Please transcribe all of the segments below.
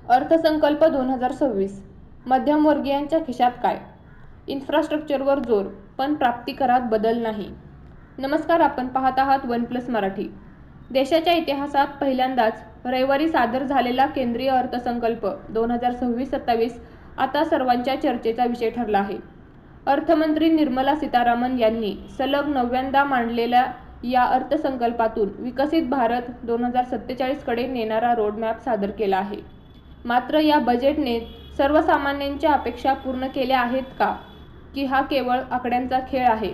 अर्थसंकल्प 2026 मध्यमवर्गीयांच्या खिशात काय? इन्फ्रास्ट्रक्चरवर जोर, पण प्राप्तिकरात बदल नाही. नमस्कार, आपण पाहत आहात वन प्लस मराठी. देशाच्या इतिहासात पहिल्यांदाच रविवारी सादर झालेला केंद्रीय अर्थसंकल्प 2026-27 आता सर्वांच्या चर्चेचा विषय ठरला आहे. अर्थमंत्री निर्मला सीतारामन यांनी सलग 9व्यांदा मांडलेल्या या अर्थसंकल्पातून विकसित भारत 2047 कडे नेणारा रोडमॅप सादर केला आहे. मात्र या बजेटने सर्वसामान्यांच्या अपेक्षा पूर्ण केल्या आहेत का, की हा केवळ आकड्यांचा खेळ आहे?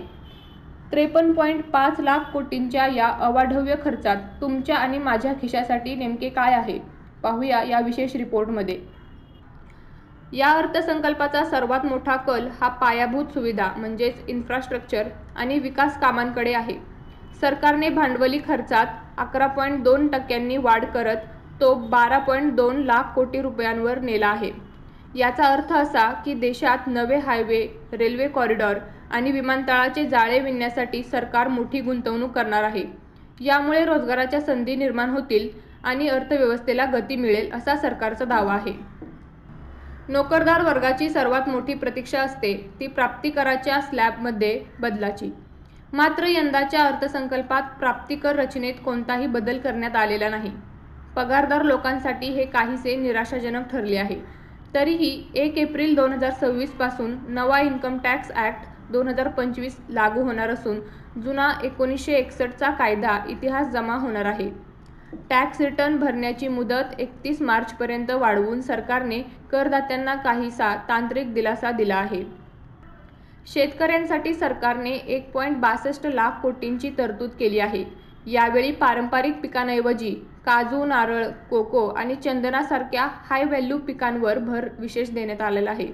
53.5 लाख कोटींच्या या अवाढव्य खर्चात तुमच्या आणि माझ्या खिशासाठी नेमके काय आहे, पाहूया या विशेष रिपोर्टमध्ये. या अर्थसंकल्पाचा सर्वात मोठा कल हा पायाभूत सुविधा म्हणजेच इन्फ्रास्ट्रक्चर आणि विकास कामांकडे आहे. सरकारने भांडवली खर्चात 11.2% वाढ करत तो 12.2 लाख कोटी रुपयांवर नेला आहे. याचा अर्थ असा की देशात नवे हायवे, रेल्वे कॉरिडॉर आणि विमानतळाचे जाळे विणण्यासाठी सरकार मोठी गुंतवणूक करणार आहे. यामुळे रोजगाराच्या संधी निर्माण होतील आणि अर्थव्यवस्थेला गती मिळेल, असा सरकारचा दावा आहे. नोकरदार वर्गाची सर्वात मोठी प्रतीक्षा असते ती प्राप्तिकराच्या स्लॅबमध्ये बदलाची. मात्र यंदाच्या अर्थसंकल्पात प्राप्तिकर रचनेत कोणताही बदल करण्यात आलेला नाही. पगारदार लोकांसाठी हे काहीसे निराशाजनक ठरले आहे. तरीही 1 एप्रिल 2026 पासून नवा इन्कम टॅक्स ॲक्ट 2025 लागू होणार असून जुना 1961 चा कायदा इतिहास जमा होणार आहे. टॅक्स रिटर्न भरण्याची मुदत 31 मार्चपर्यंत वाढवून सरकारने करदात्यांना काहीसा तांत्रिक दिलासा दिला आहे. शेतकऱ्यांसाठी सरकारने 1.62 लाख कोटींची तरतूद केली आहे. यावेळी पारंपरिक पिकांऐवजी काजू, नारळ, कोको आणि चंदनासारख्या हाय व्हॅल्यू पिकांवर भर विशेष देण्यात आलेला आहे.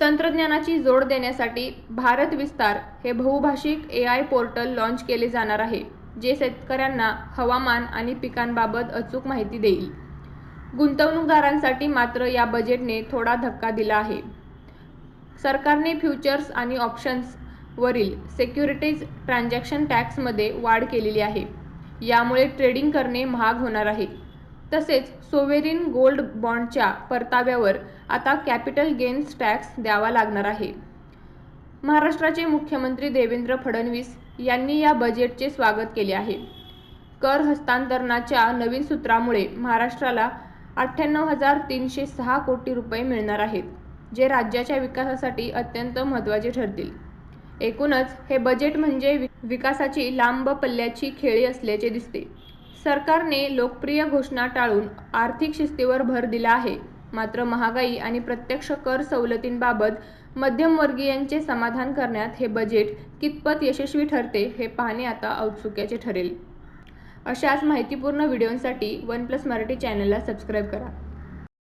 तंत्रज्ञानाची जोड देण्यासाठी भारत विस्तार हे बहुभाषिक AI पोर्टल लॉन्च केले जाणार आहे, जे शेतकऱ्यांना हवामान आणि पिकांबाबत अचूक माहिती देईल. गुंतवणूकदारांसाठी मात्र या बजेटने थोडा धक्का दिला आहे. सरकारने फ्युचर्स आणि ऑप्शन्स वरील सिक्युरिटीज ट्रान्झॅक्शन टॅक्समध्ये वाढ केलेली आहे. यामुळे ट्रेडिंग करणे महाग होणार आहे. तसेच सोवेरिन गोल्ड बॉन्डच्या परताव्यावर आता कॅपिटल गेन्स टॅक्स द्यावा लागणार आहे. महाराष्ट्राचे मुख्यमंत्री देवेंद्र फडणवीस यांनी या बजेटचे स्वागत केले आहे. कर हस्तांतरणाच्या नवीन सूत्रामुळे महाराष्ट्राला 98,306 कोटी रुपये मिळणार आहेत, जे राज्याच्या विकासासाठी अत्यंत महत्त्वाचे ठरतील. एकूणच हे बजेट म्हणजे विकासाची लांब पल्ल्याची खेळी असल्याचे दिसते. सरकारने लोकप्रिय घोषणा टाळून आर्थिक शिस्तीवर भर दिला आहे. मात्र महागाई आणि प्रत्यक्ष कर सवलतींबाबत मध्यमवर्गीयांचे समाधान करण्यात हे बजेट कितपत यशस्वी ठरते हे पाहणे आता औत्सुक्याचे ठरेल. अशाच माहितीपूर्ण व्हिडिओंसाठी वन प्लस मराठी चॅनलला सबस्क्राईब करा.